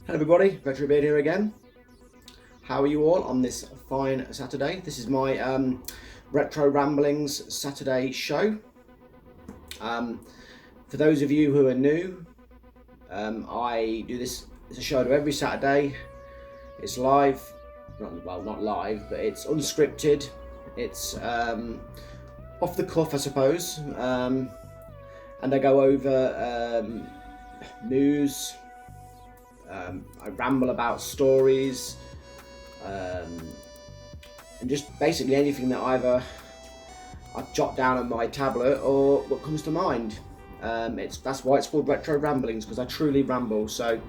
Hello everybody, Patrick De Arteaga here again. How are you all on this fine Saturday? This is my Retro Ramblings Saturday show. For those of you who are new, I do this as a show every Saturday. It's live, not live, but it's unscripted. It's off the cuff, I suppose, and I go over news. I ramble about stories, and just basically anything that I jot down on my tablet or what comes to mind. That's why it's called Retro Ramblings, because I truly ramble. So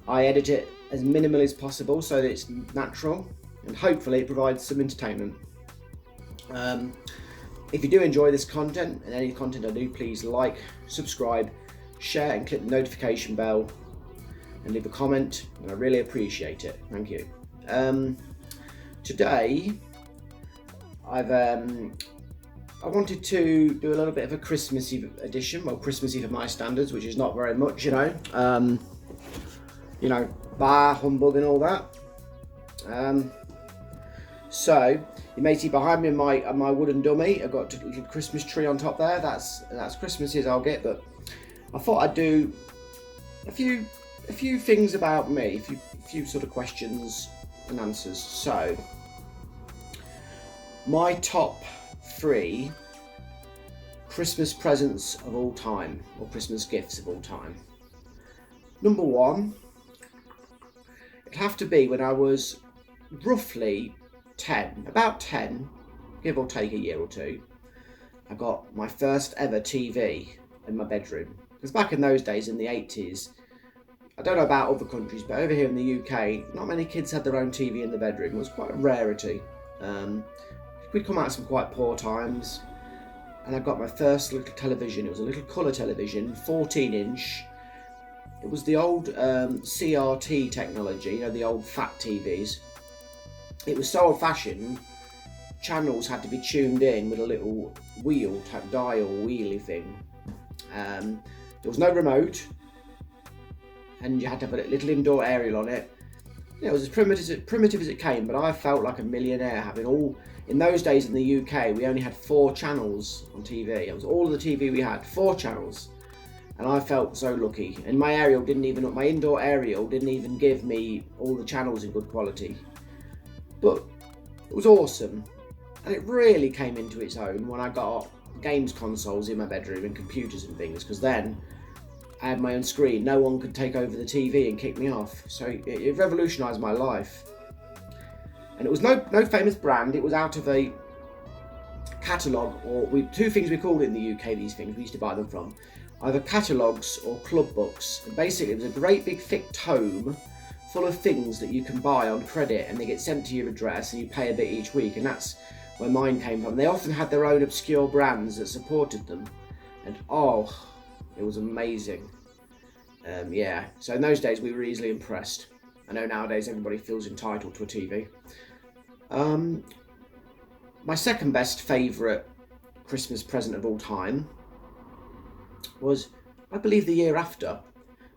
I edit it as minimally as possible so that it's natural, and hopefully it provides some entertainment. If you do enjoy this content and any content I do, please like, subscribe, share, and click the notification bell. And leave a comment, and I really appreciate it. Thank you. Today, I wanted to do a little bit of a Christmassy edition. Well, Christmassy for my standards, which is not very much, bar humbug and all that. So you may see behind me my wooden dummy. I've got a little Christmas tree on top there. That's Christmassy as I'll get. But I thought I'd do a few things about me, a few sort of questions and answers. So, my top 3 Christmas presents of all time, or Christmas gifts of all time. Number 1, it'd have to be when I was roughly 10, about 10, give or take a year or two. I got my first ever TV in my bedroom. Because back in those days, in the 80s, I don't know about other countries, but over here in the UK, not many kids had their own TV in the bedroom. It was quite a rarity. We'd come out of some quite poor times, and I got my first little television. It was a little colour television, 14-inch. It was the old CRT technology, the old fat TVs. It was so old-fashioned, channels had to be tuned in with a little wheel, type dial wheelie thing. There was no remote, and you had to have a little indoor aerial on it. It was as primitive as it came, but I felt like a millionaire having all. In those days in the UK, we only had 4 channels on TV. It was all of the TV we had, 4 channels, and I felt so lucky. And my indoor aerial didn't even give me all the channels in good quality, but it was awesome. And it really came into its own when I got games consoles in my bedroom and computers and things, because then I had my own screen. No one could take over the TV and kick me off. So it revolutionised my life. And it was no famous brand. It was out of a catalogue, or two things we called it in the UK, these things, we used to buy them from. Either catalogues or club books. And basically it was a great big thick tome full of things that you can buy on credit, and they get sent to your address and you pay a bit each week. And that's where mine came from. They often had their own obscure brands that supported them. And it was amazing. So in those days we were easily impressed. I know nowadays everybody feels entitled to a TV. My second best favourite Christmas present of all time was, I believe, the year after.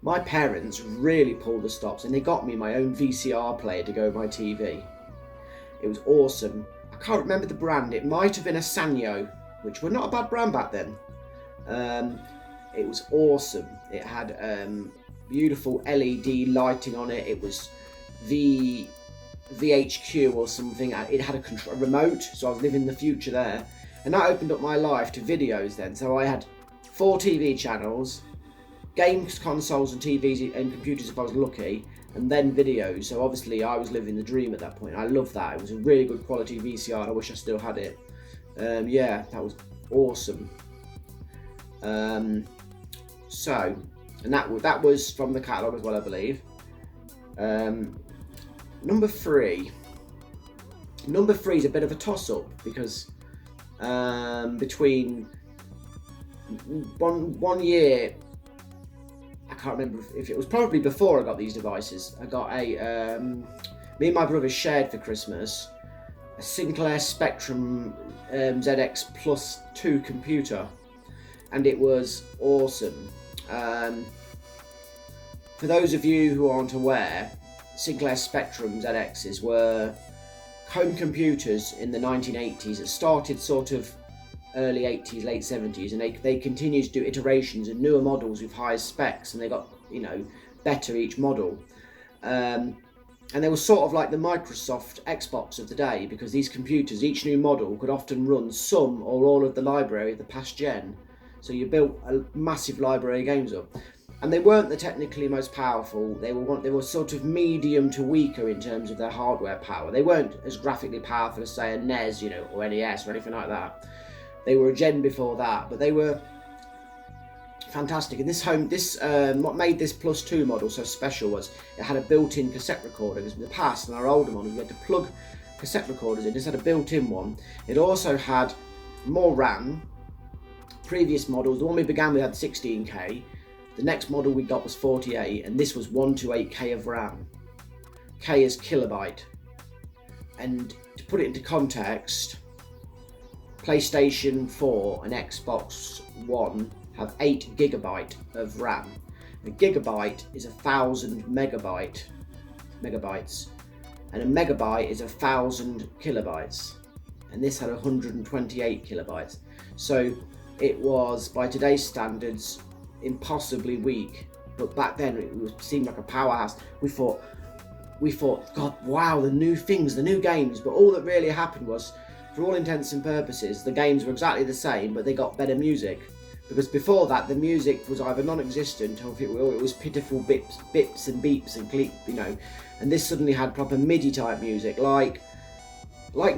My parents really pulled the stops, and they got me my own VCR player to go with my TV. It was awesome. I can't remember the brand. It might have been a Sanyo, which were not a bad brand back then. It was awesome. It had beautiful LED lighting on it. It was VHQ or something. It had a remote, so I was living the future there. And that opened up my life to videos then. So I had 4 TV channels, games consoles and TVs and computers if I was lucky, and then videos. So obviously I was living the dream at that point. I loved that. It was a really good quality VCR, and I wish I still had it. That was awesome. And that was from the catalogue as well, I believe. Number 3 is a bit of a toss-up, because between one year, I can't remember if it was probably before I got these devices. I got me and my brother shared for Christmas a Sinclair Spectrum ZX Plus 2 computer, and it was awesome. for those of you who aren't aware, Sinclair Spectrum ZXs were home computers in the 1980s. It started sort of early 80s, late 70s, and they continued to do iterations and newer models with higher specs, and they got, you know, better each model. And they were sort of like the Microsoft Xbox of the day, because these computers, each new model could often run some or all of the library of the past gen. So you built a massive library of games up. And they weren't the technically most powerful. They were sort of medium to weaker in terms of their hardware power. They weren't as graphically powerful as, say, a NES, you know, or NES or anything like that. They were a gen before that, but they were fantastic. And what made this Plus 2 model so special was it had a built-in cassette recorder. Because in the past, in our older models, we had to plug cassette recorders in. This had a built-in one. It also had more RAM. Previous models, the one we began with had 16K. The next model we got was 48, and this was 128K of RAM. K is kilobyte. And to put it into context, PlayStation 4 and Xbox One have 8 gigabyte of RAM. A gigabyte is 1,000 megabytes, and a megabyte is 1,000 kilobytes. And this had 128 kilobytes. So it was, by today's standards, impossibly weak, but back then it seemed like a powerhouse. We thought, God, wow, the new things, the new games. But all that really happened was, for all intents and purposes, the games were exactly the same, but they got better music. Because before that, the music was either non-existent, or it was pitiful bips and beeps and click, you know. And this suddenly had proper MIDI type music, like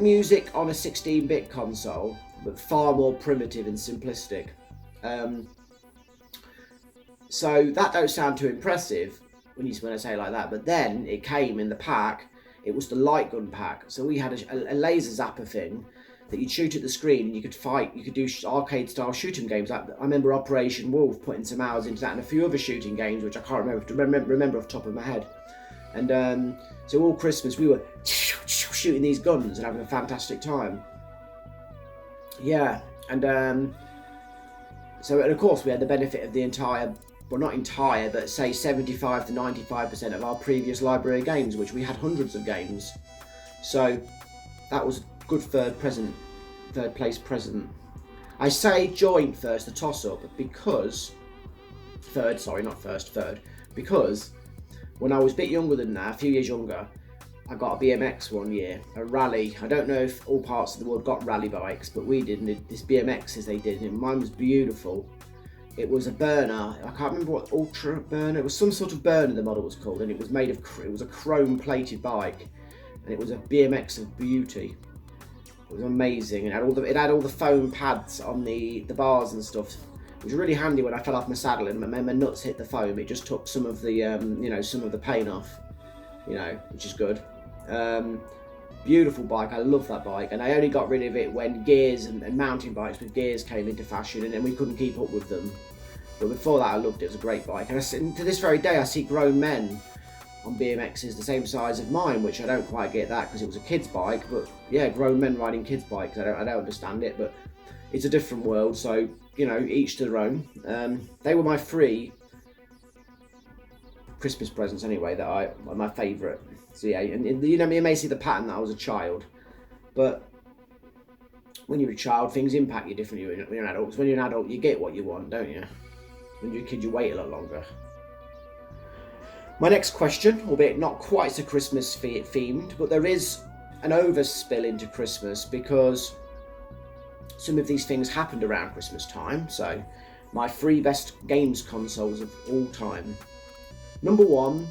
music on a 16-bit console, but far more primitive and simplistic. So that don't sound too impressive when I say it like that, but then it came in the pack. It was the light gun pack. So we had a laser zapper thing that you'd shoot at the screen, and you could fight. You could do arcade style shooting games. I remember Operation Wolf putting some hours into that, and a few other shooting games which I can't remember off the top of my head. And so all Christmas we were shooting these guns and having a fantastic time. Yeah, and so and of course we had the benefit of the entire. Well, not entire, but say 75 to 95% of our previous library of games, which we had hundreds of games. So that was a good third place present. I say joint first, the toss-up, because third, because when I was a bit younger than that, a few years younger, I got a BMX one year, a rally. I don't know if all parts of the world got rally bikes, but we did, and this BMX as they did, and mine was beautiful. It was a burner. I can't remember what ultra burner. It was some sort of burner the model was called, and it was made of. It was a chrome-plated bike, and it was a BMX of beauty. It was amazing, and it had all the foam pads on the bars and stuff. It was really handy when I fell off my saddle and my nuts hit the foam. It just took some of the some of the pain off, which is good. Beautiful bike. I love that bike, and I only got rid of it when gears and mountain bikes with gears came into fashion, and then we couldn't keep up with them. But before that, I loved it. It was a great bike, and to this very day, I see grown men on BMXs the same size of mine, which I don't quite get that because it was a kid's bike. But yeah, grown men riding kids' bikes. I don't understand it, but it's a different world. So each to their own. They were my 3 Christmas presents anyway. That are my favourite. So yeah, and you may see the pattern that I was a child, but when you're a child, things impact you differently when you're an adult. Because when you're an adult, you get what you want, don't you? When you're a kid, you wait a lot longer. My next question, albeit not quite so Christmas themed, but there is an overspill into Christmas because some of these things happened around Christmas time. So my 3 best games consoles of all time. Number 1,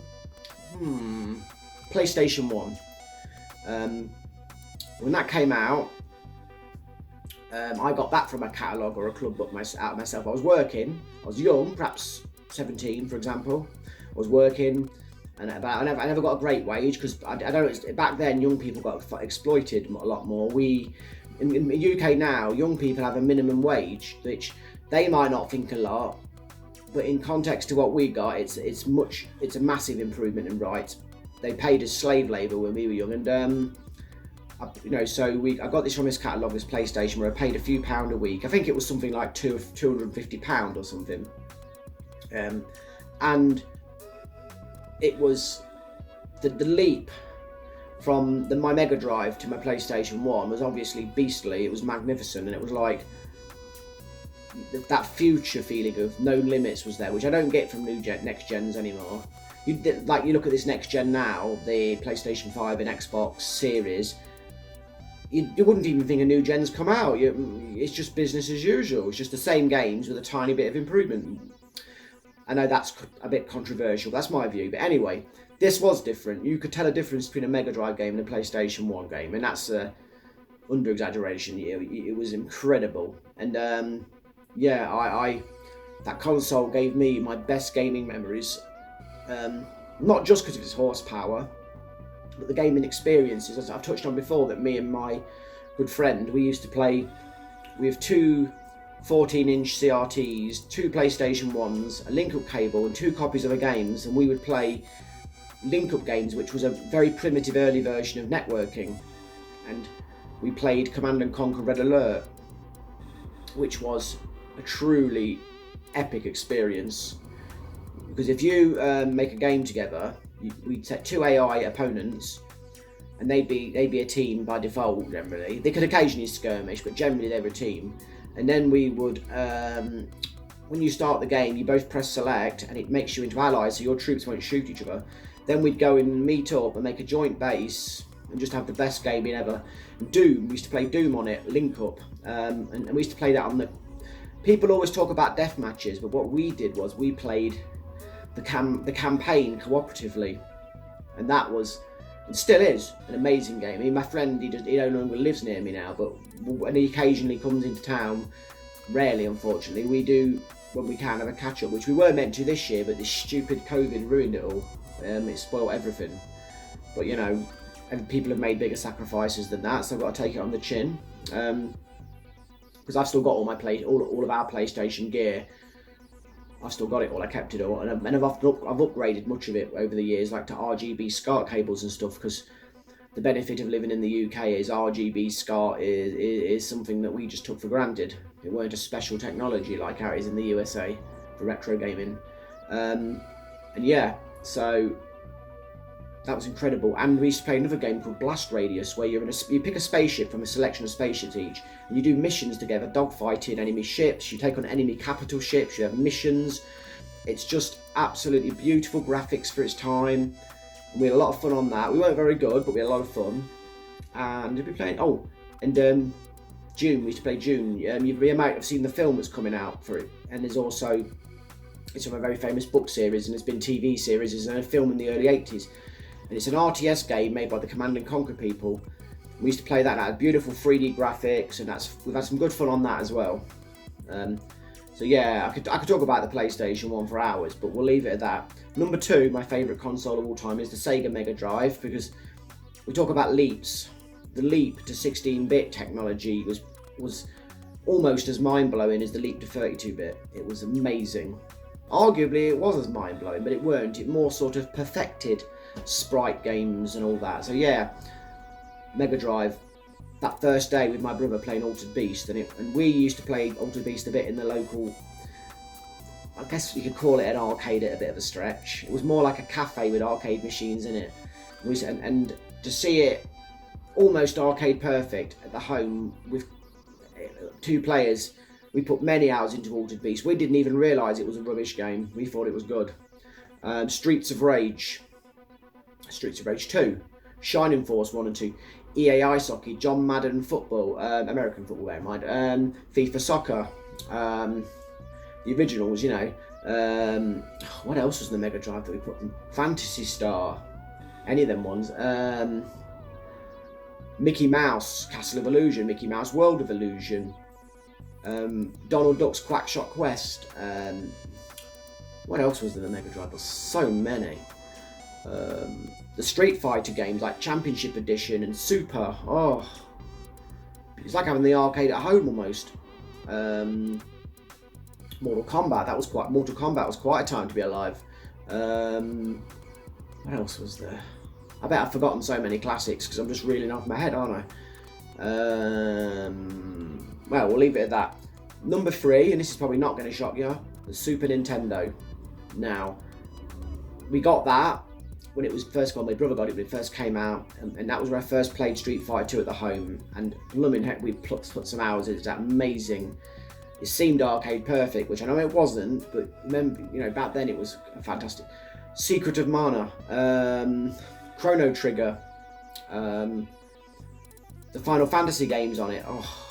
PlayStation 1. When that came out, I got that from a catalogue or a club book out myself. I was working, I was young, perhaps 17 for example. I was working, and I never got a great wage because I don't. Back then, young people got exploited a lot more. In the UK now, young people have a minimum wage, which they might not think a lot, but in context to what we got, it's a massive improvement in rights. They paid us slave labour when we were young, and I got this from this catalogue, this PlayStation, where I paid a few pound a week. I think it was something like £250 or something, and it was the leap from my Mega Drive to my PlayStation 1 was obviously beastly. It was magnificent, and it was like that future feeling of no limits was there, which I don't get from next gens anymore. You look at this next gen now, the PlayStation 5 and Xbox Series, you wouldn't even think a new gen's come out. It's just business as usual. It's just the same games with a tiny bit of improvement. I know that's a bit controversial, that's my view, but anyway, this was different. You could tell a difference between a Mega Drive game and a PlayStation 1 game, and that's under exaggeration. It was incredible, and that console gave me my best gaming memories, not just because of its horsepower, but the gaming experiences. As I've touched on before, that me and my good friend, we used to play with two 14-inch CRTs, two PlayStation 1s, a link-up cable, and 2 copies of the games, and we would play link-up games, which was a very primitive early version of networking, and we played Command & Conquer Red Alert, which was a truly epic experience, because if you make a game together, we'd set 2 AI opponents, and they'd be a team by default. Generally, they could occasionally skirmish, but generally they were a team. And then we would, when you start the game, you both press select, and it makes you into allies, so your troops won't shoot each other. Then we'd go and meet up and make a joint base and just have the best gaming ever. Doom, we used to play Doom on it, link up, and we used to play that on the. People always talk about death matches, but what we did was we played the campaign cooperatively, and that was, and still is, an amazing game. I mean, my friend, he no longer lives near me now, but when he occasionally comes into town, rarely unfortunately, we do, when we can, have a catch up, which we were meant to this year, but this stupid COVID ruined it all. It spoiled everything. But you know, and people have made bigger sacrifices than that, so I've got to take it on the chin. Because I've still got all of our PlayStation gear. I've still got it all. I kept it all, and I've upgraded much of it over the years, like to RGB SCART cables and stuff. Because the benefit of living in the UK is RGB SCART is something that we just took for granted. It weren't a special technology like how it is in the USA for retro gaming. And yeah, so that was incredible. And we used to play another game called Blast Radius, where you pick a spaceship from a selection of spaceships each, and you do missions together, dogfighting enemy ships. You take on enemy capital ships. You have missions. It's just absolutely beautiful graphics for its time. And we had a lot of fun on that. We weren't very good, but we had a lot of fun. And we'd be playing. Oh, and June. We used to play June. You might have seen the film that's coming out for it, and there's also, it's from a very famous book series, and it's been TV series. It's a film in the early 80s. And it's an RTS game made by the Command & Conquer people. We used to play that, and it had beautiful 3D graphics, and we've had some good fun on that as well. So yeah, I could talk about the PlayStation 1 for hours, but we'll leave it at that. Number 2, my favourite console of all time, is the Sega Mega Drive, because we talk about leaps. The leap to 16-bit technology was almost as mind-blowing as the leap to 32-bit. It was amazing. Arguably, it was as mind-blowing, but it weren't. It more sort of perfected sprite games and all that. So yeah, Mega Drive. That first day with my brother playing Altered Beast, and we used to play Altered Beast a bit in the local, I guess you could call it an arcade at a bit of a stretch. It was more like a cafe with arcade machines in it. And to see it almost arcade perfect at the home with 2 players, we put many hours into Altered Beast. We didn't even realise it was a rubbish game. We thought it was good. Streets of Rage 2, Shining Force 1 and 2, EA Ice Hockey, John Madden Football, American football, bear in mind, FIFA Soccer, the originals, you know. What else was in the Mega Drive that we put in? Fantasy Star, any of them ones. Mickey Mouse, Castle of Illusion, Mickey Mouse World of Illusion, Donald Duck's Quackshot Quest. What else was in the Mega Drive? There's so many. The Street Fighter games like Championship Edition and Super. Oh, it's like having the arcade at home almost. Mortal Kombat was quite a time to be alive. What else was there? I bet I've forgotten so many classics because I'm just reeling off my head, aren't I? Well, we'll leave it at that. Number 3, and this is probably not going to shock you, the Super Nintendo. Now, we got that when it was first got, my brother got it when it first came out, and that was where I first played Street Fighter 2 at the home, and blooming heck, we put some hours into that. Amazing. It seemed arcade perfect, which I know it wasn't, but remember, you know, back then it was fantastic. Secret of Mana, Chrono Trigger, the Final Fantasy games on it. Oh,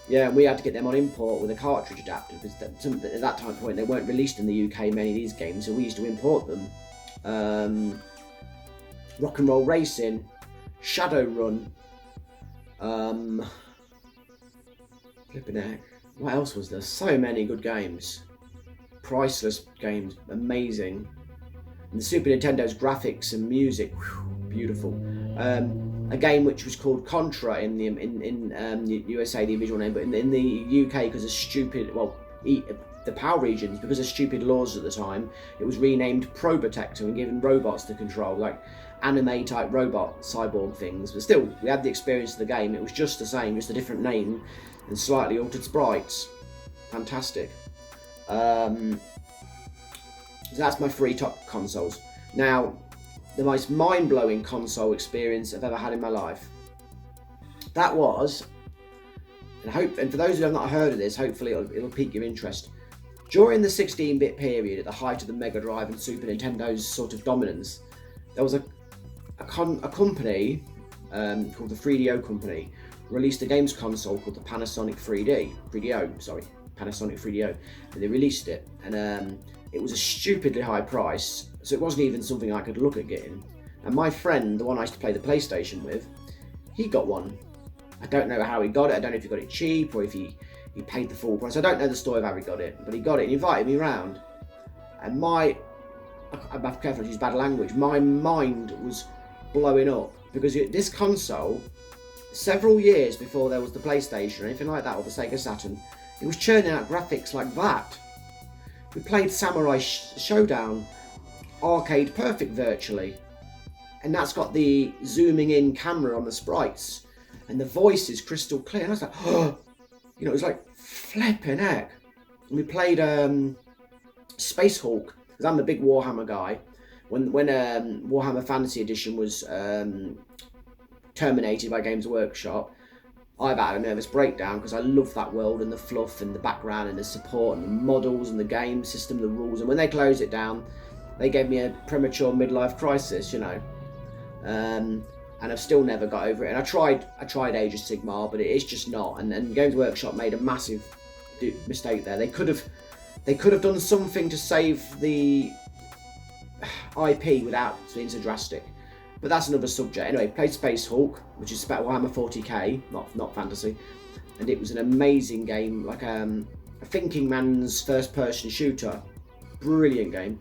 yeah, we had to get them on import with a cartridge adapter, because at that time point they weren't released in the UK, many of these games, so we used to import them. Rock and Roll Racing, Shadowrun, flipping heck. What else was there? So many good games. Priceless games, amazing. And the Super Nintendo's graphics and music, whew, beautiful. A game which was called Contra in the USA, the original name, but in the UK, because of stupid, the PAL regions, because of stupid laws at the time, it was renamed Probotector and given robots to control, like anime type robot cyborg things. But still, we had the experience of the game. It was just the same, just a different name and slightly altered sprites. Fantastic. So that's my 3 top consoles. Now, the most mind-blowing console experience I've ever had in my life. That was, and for those who have not heard of this, hopefully it'll pique your interest. During the 16-bit period, at the height of the Mega Drive and Super Nintendo's sort of dominance, there was a company called the 3DO company released a games console called the Panasonic 3DO, and they released it, and it was a stupidly high price, so it wasn't even something I could look at getting. And my friend, the one I used to play the PlayStation with, he got one. I don't know how he got it. I don't know if he got it cheap or if he paid the full price. I don't know the story of how he got it, but he got it and he invited me round. And I'm careful to use bad language, my mind was blowing up, because this console, several years before there was the PlayStation or anything like that, or the Sega Saturn, it was churning out graphics like that. We played Samurai Showdown, arcade perfect virtually, and that's got the zooming in camera on the sprites, and the voice is crystal clear. And I was like, oh, you know, it was like flipping heck. And we played Space Hulk, because I'm a big Warhammer guy. When Warhammer Fantasy Edition was terminated by Games Workshop, I've had a nervous breakdown, because I love that world and the fluff and the background and the support and the models and the game system, the rules. And when they closed it down, they gave me a premature midlife crisis, you know. And I've still never got over it. And I tried Age of Sigmar, but it is just not. And Games Workshop made a massive mistake there. They could have done something to save the IP without being so drastic. But that's another subject. Anyway, played Space Hulk, which is Warhammer 40k, not fantasy, and it was an amazing game, like a thinking man's first-person shooter. Brilliant game.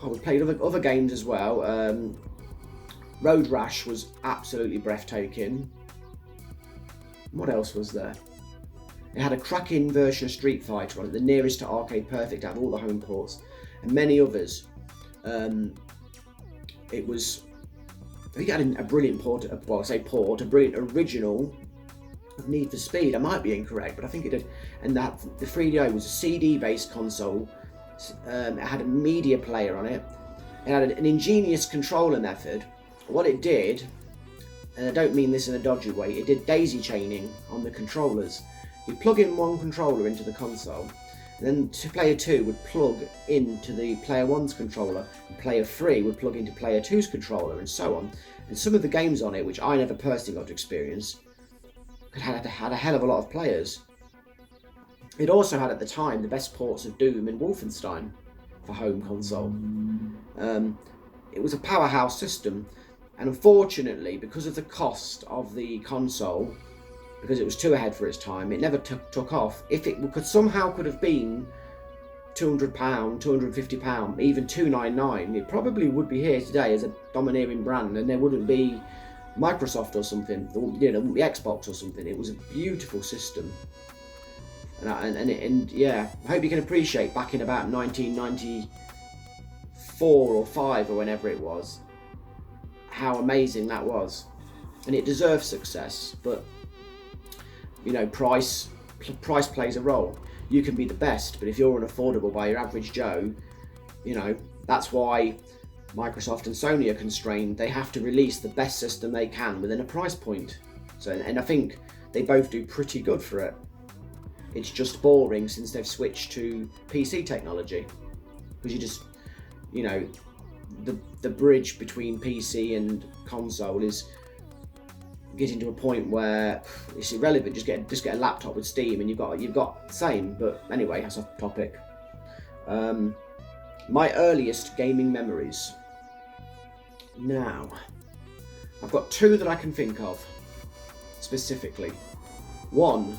Oh, we played other games as well. Road Rash was absolutely breathtaking. What else was there? It had a cracking version of Street Fighter on it, the nearest to arcade perfect out of all the home ports, and many others. It was, I think it had a brilliant a brilliant original of Need for Speed. I might be incorrect, but I think it did. And that the 3DO was a CD-based console. It had a media player on it. It had an ingenious controller method. What it did, and I don't mean this in a dodgy way, it did daisy chaining on the controllers. You plug in one controller into the console, and then player 2 would plug into the player 1's controller, and player 3 would plug into player 2's controller, and so on. And some of the games on it, which I never personally got to experience, had a hell of a lot of players. It also had at the time the best ports of Doom and Wolfenstein for home console. It was a powerhouse system, and unfortunately, because of the cost of the console, because it was too ahead for its time, it never took off. If it could have been £200, £250, even £299, it probably would be here today as a domineering brand, and there wouldn't be Microsoft or something, or the Xbox or something. It was a beautiful system, and yeah, I hope you can appreciate back in about 1994 or 5 or whenever it was, how amazing that was, and it deserves success. But price plays a role. You can be the best, but if you're unaffordable by your average Joe, that's why Microsoft and Sony are constrained. They have to release the best system they can within a price point. So, and I think they both do pretty good for it. It's just boring since they've switched to PC technology, because you just, you know, the bridge between PC and console is getting to a point where it's irrelevant. Just get a laptop with Steam and you've got the same. But anyway, that's off topic. My earliest gaming memories. Now, I've got two that I can think of specifically. One,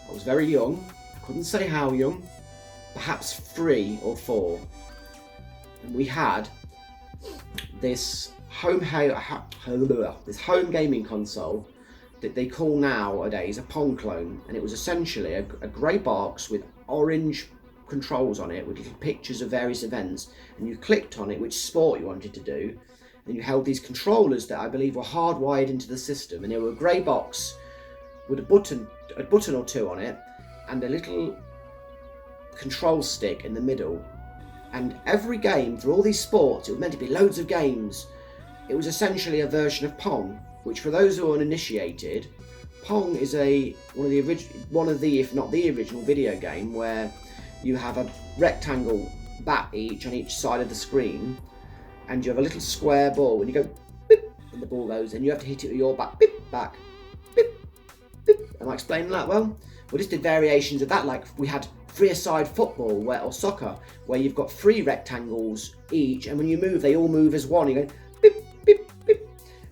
I was very young, I couldn't say how young, perhaps 3 or 4, and we had this home gaming console that they call nowadays a Pong clone, and it was essentially a grey box with orange controls on it with little pictures of various events, and you clicked on it which sport you wanted to do, and you held these controllers that I believe were hardwired into the system, and they were a grey box with a button or two on it and a little control stick in the middle, and every game for all these sports, it was meant to be loads of games. It was essentially a version of Pong, which for those who are uninitiated, Pong is one of the if not the original video game where you have a rectangle bat on each side of the screen, and you have a little square ball, and you go beep, and the ball goes, and you have to hit it with your back, beep, back, beep, beep. Am I explaining that well? We just did variations of that, like we had three-a-side football or soccer, where you've got 3 rectangles each, and when you move, they all move as one. You go beep, beep, beep,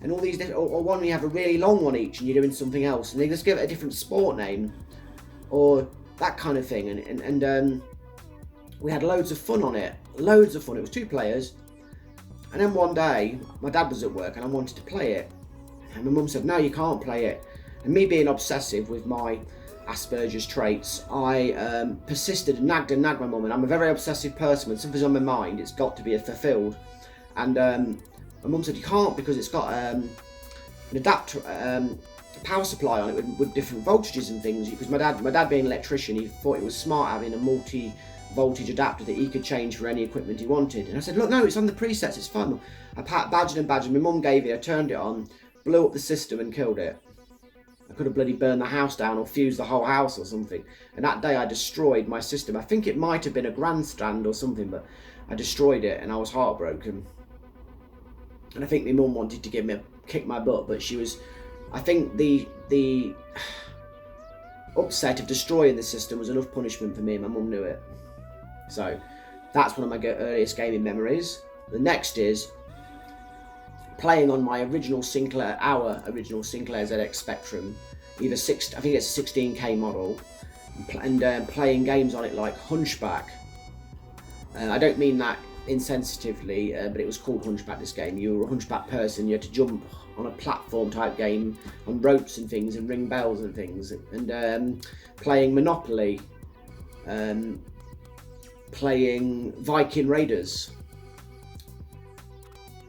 and all these different, or one you have a really long one each, and you're doing something else, and they just give it a different sport name, or that kind of thing, and we had loads of fun on it. Loads of fun. It was 2 players. And then one day, my dad was at work and I wanted to play it. And my mum said, no, you can't play it. And me being obsessive with my Asperger's traits, I persisted and nagged my mum. And I'm a very obsessive person. When something's on my mind, it's got to be fulfilled. And my mum said, you can't, because it's got an adapter, power supply on it with different voltages and things. Because my dad being an electrician, he thought it was smart having a multi-voltage adapter that he could change for any equipment he wanted. And I said, look, no, it's on the presets, it's fine. I badgered. My mum gave it, I turned it on, blew up the system and killed it. I could have bloody burned the house down or fused the whole house or something. And that day I destroyed my system. I think it might have been a grandstand or something, but I destroyed it and I was heartbroken. And I think my mum wanted to kick my butt, but she was, I think the upset of destroying the system was enough punishment for me, and my mum knew it. So that's one of my earliest gaming memories. The next is playing on my original Sinclair ZX Spectrum, I think it's a 16K model, and playing games on it like Hunchback. I don't mean that insensitively, but it was called Hunchback, this game. You were a hunchback person, you had to jump on a platform type game on ropes and things and ring bells and things, and playing Monopoly, playing Viking Raiders,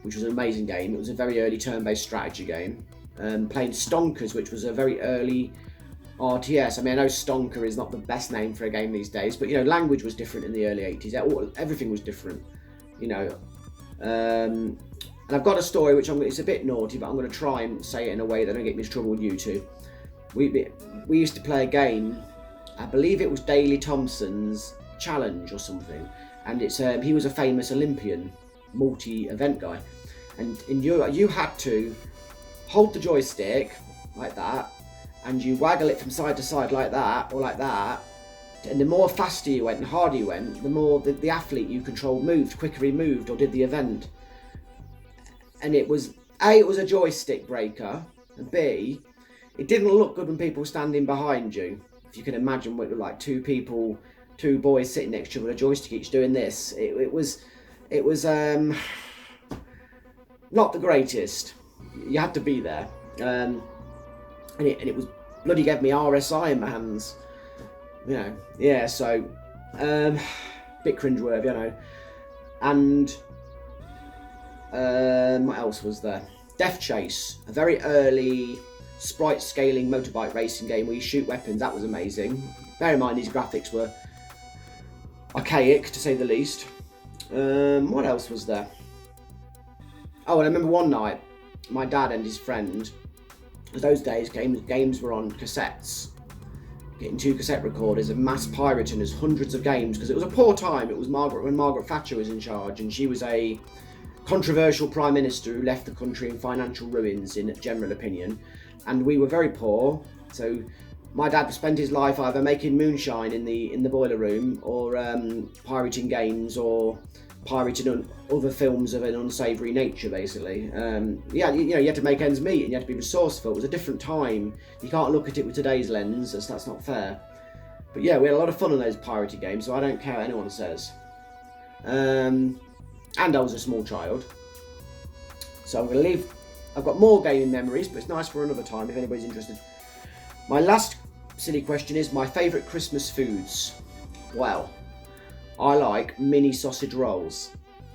which was an amazing game. It was a very early turn-based strategy game. Playing Stonkers, which was a very early RTS. I mean, I know Stonker is not the best name for a game these days, but you know, language was different in the early 80s. Everything was different, you know. And I've got a story which it's a bit naughty, but I'm going to try and say it in a way that don't get me into trouble with YouTube. We used to play a game, I believe it was Daley Thompson's Challenge or something, and it's he was a famous Olympian multi-event guy, and you had to hold the joystick like that, and you waggle it from side to side like that or like that, and the more faster you went and harder you went, the more the athlete you controlled moved, quicker he moved or did the event. And it was a joystick breaker, and B, it didn't look good when people were standing behind you. If you can imagine what it looked like, two boys sitting next to you with a joystick each doing this. It was not the greatest. You had to be there, and it was bloody gave me RSI in my hands, you know. Yeah, so bit cringeworthy, you know. And what else was there? Death Chase, a very early sprite scaling motorbike racing game where you shoot weapons. That was amazing. Bear in mind these graphics were archaic to say the least. What else was there? Oh, and I remember one night, my dad and his friend, because those days games were on cassettes, getting 2 cassette recorders and mass pirating as hundreds of games, because it was a poor time. It was when Margaret Thatcher was in charge, and she was a controversial prime minister who left the country in financial ruins, in general opinion, and we were very poor. So my dad spent his life either making moonshine in the boiler room, or pirating games, or pirating other films of an unsavoury nature, basically. You had to make ends meet, and you had to be resourceful. It was a different time. You can't look at it with today's lens, as that's not fair. But yeah, we had a lot of fun on those pirated games, so I don't care what anyone says. And I was a small child. So I'm going to leave. I've got more gaming memories, but it's nice for another time if anybody's interested. My last silly question is my favourite Christmas foods. Well, I like mini sausage rolls.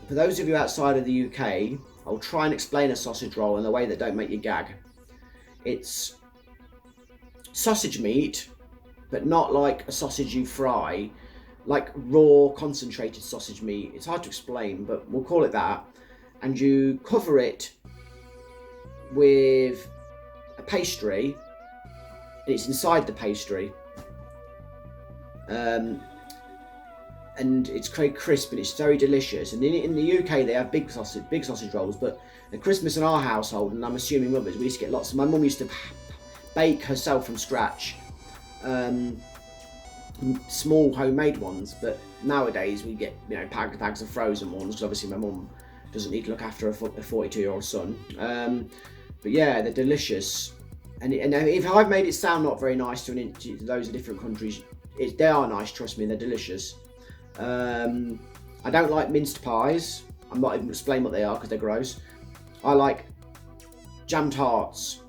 For those of you outside of the UK, I'll try and explain a sausage roll in a way that don't make you gag. It's sausage meat, but not like a sausage you fry, like raw concentrated sausage meat. It's hard to explain, but we'll call it that. And you cover it with a pastry, and it's inside the pastry. And it's very crisp and it's very delicious. And in the UK they have big sausage rolls, but at Christmas in our household, and I'm assuming others, we used to get lots. My mum used to bake herself from scratch, small homemade ones. But nowadays we get bags of frozen ones, because obviously my mum doesn't need to look after a 42-year-old son. But yeah, they're delicious. And if I've made it sound not very nice to those of different countries, they are nice. Trust me, they're delicious. I don't like minced pies. I'm not even going to explain what they are because they're gross. I like jam tarts,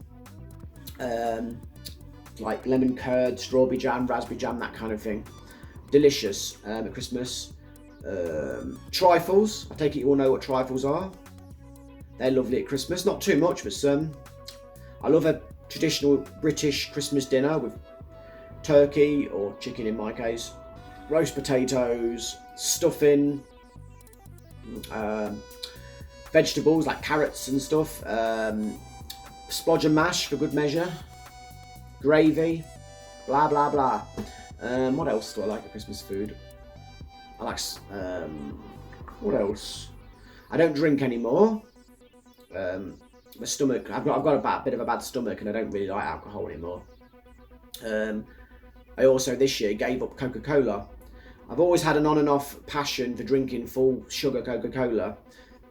like lemon curd, strawberry jam, raspberry jam, that kind of thing. Delicious at Christmas. Trifles. I take it you all know what trifles are. They're lovely at Christmas. Not too much, but some. I love a traditional British Christmas dinner with turkey, or chicken in my case, roast potatoes, stuffing, vegetables like carrots and stuff, splodge and mash for good measure, gravy, blah blah blah. What else do I like at Christmas food? I like, what else? I don't drink anymore. My stomach, I've got a bit of a bad stomach, and I don't really like alcohol anymore. I also this year gave up Coca-Cola. I've always had an on and off passion for drinking full sugar Coca-Cola,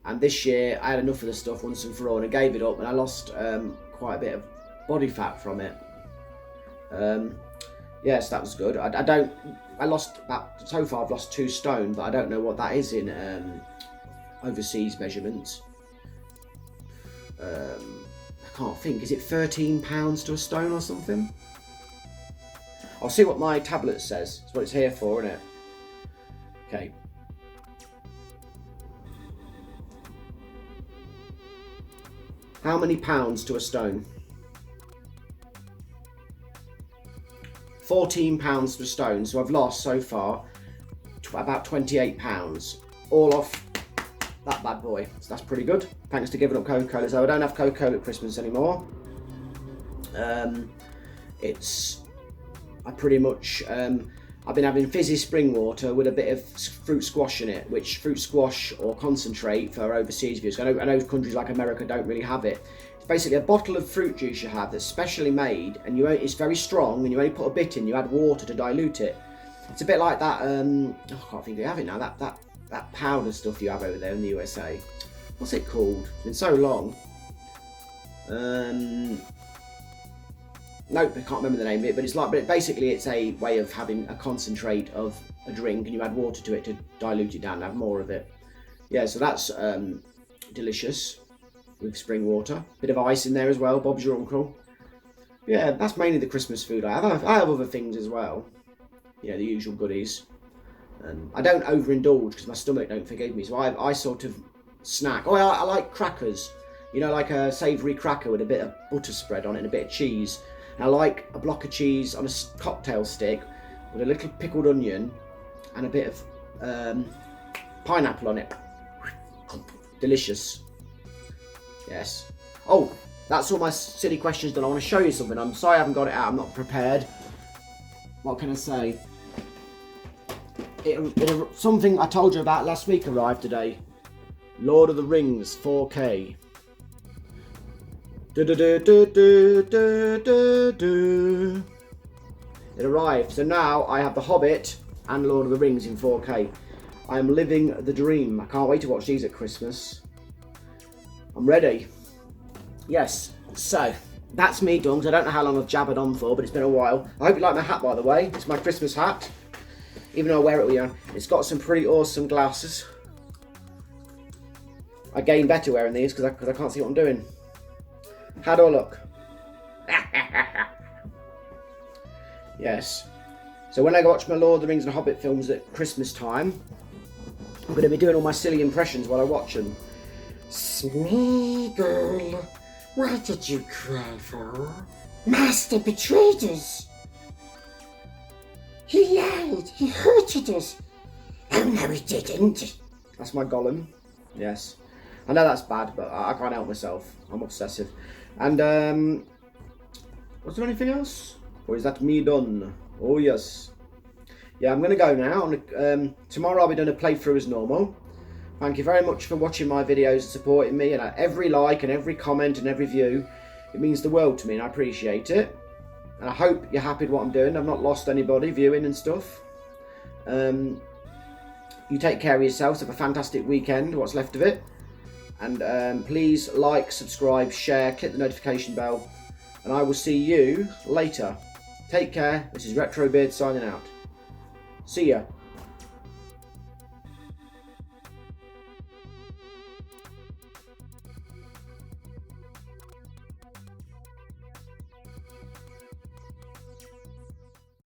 and this year I had enough of the stuff once and for all, and I gave it up, and I lost quite a bit of body fat from it. Yes, that was good. I lost about, so far I've lost 2 stone, but I don't know what that is in overseas measurements. I can't think. Is it 13 pounds to a stone or something? I'll see what my tablet says. That's what it's here for, isn't it? Okay. How many pounds to a stone? 14 pounds to a stone. So I've lost so far about 28 pounds. All off that bad boy. So that's pretty good. Thanks to giving up Coca-Cola. So I don't have Coca-Cola at Christmas anymore. I've been having fizzy spring water with a bit of fruit squash in it, which fruit squash or concentrate for overseas viewers. I know countries like America don't really have it. It's basically a bottle of fruit juice you have that's specially made, and it's very strong, and you only put a bit in. You add water to dilute it. It's a bit like that. I can't think they have it now. That powder stuff you have over there in the USA. What's it called? It's been so long. Nope, I can't remember the name of it, but basically it's a way of having a concentrate of a drink, and you add water to it to dilute it down and have more of it. Yeah, so that's delicious with spring water. Bit of ice in there as well. Bob's your uncle. Yeah, that's mainly the Christmas food I have. I have other things as well. Yeah, the usual goodies. I don't overindulge because my stomach don't forgive me, so I sort of snack. Oh, I like crackers. You know, like a savoury cracker with a bit of butter spread on it and a bit of cheese. And I like a block of cheese on a cocktail stick with a little pickled onion and a bit of pineapple on it. Delicious. Yes. Oh, that's all my silly questions done. I want to show you something. I'm sorry I haven't got it out. I'm not prepared. What can I say? Something I told you about last week arrived today. Lord of the Rings 4K. It arrived. So now I have The Hobbit and Lord of the Rings in 4K. I am living the dream. I can't wait to watch these at Christmas. I'm ready. Yes. So that's me done. I don't know how long I've jabbered on for, but it's been a while. I hope you like my hat, by the way. It's my Christmas hat. Even though I wear it, you know, it's got some pretty awesome glasses. I gain better wearing these because I can't see what I'm doing. How do I look? Yes. So when I go watch my Lord of the Rings and Hobbit films at Christmas time, I'm going to be doing all my silly impressions while I watch them. Smeagol, what did you cry for? Master betrayed us. He lied. He hurted us. Oh no, he didn't. That's my Gollum. Yes. I know that's bad, but I can't help myself. I'm obsessive. And, was there anything else? Or is that me done? Oh, yes. Yeah, I'm going to go now. Tomorrow I'll be doing a playthrough as normal. Thank you very much for watching my videos and supporting me. And every like and every comment and every view, it means the world to me and I appreciate it. And I hope you're happy with what I'm doing. I've not lost anybody viewing and stuff. You take care of yourselves. Have a fantastic weekend, what's left of it. And please like, subscribe, share, click the notification bell. And I will see you later. Take care. This is Retro Beard signing out. See ya.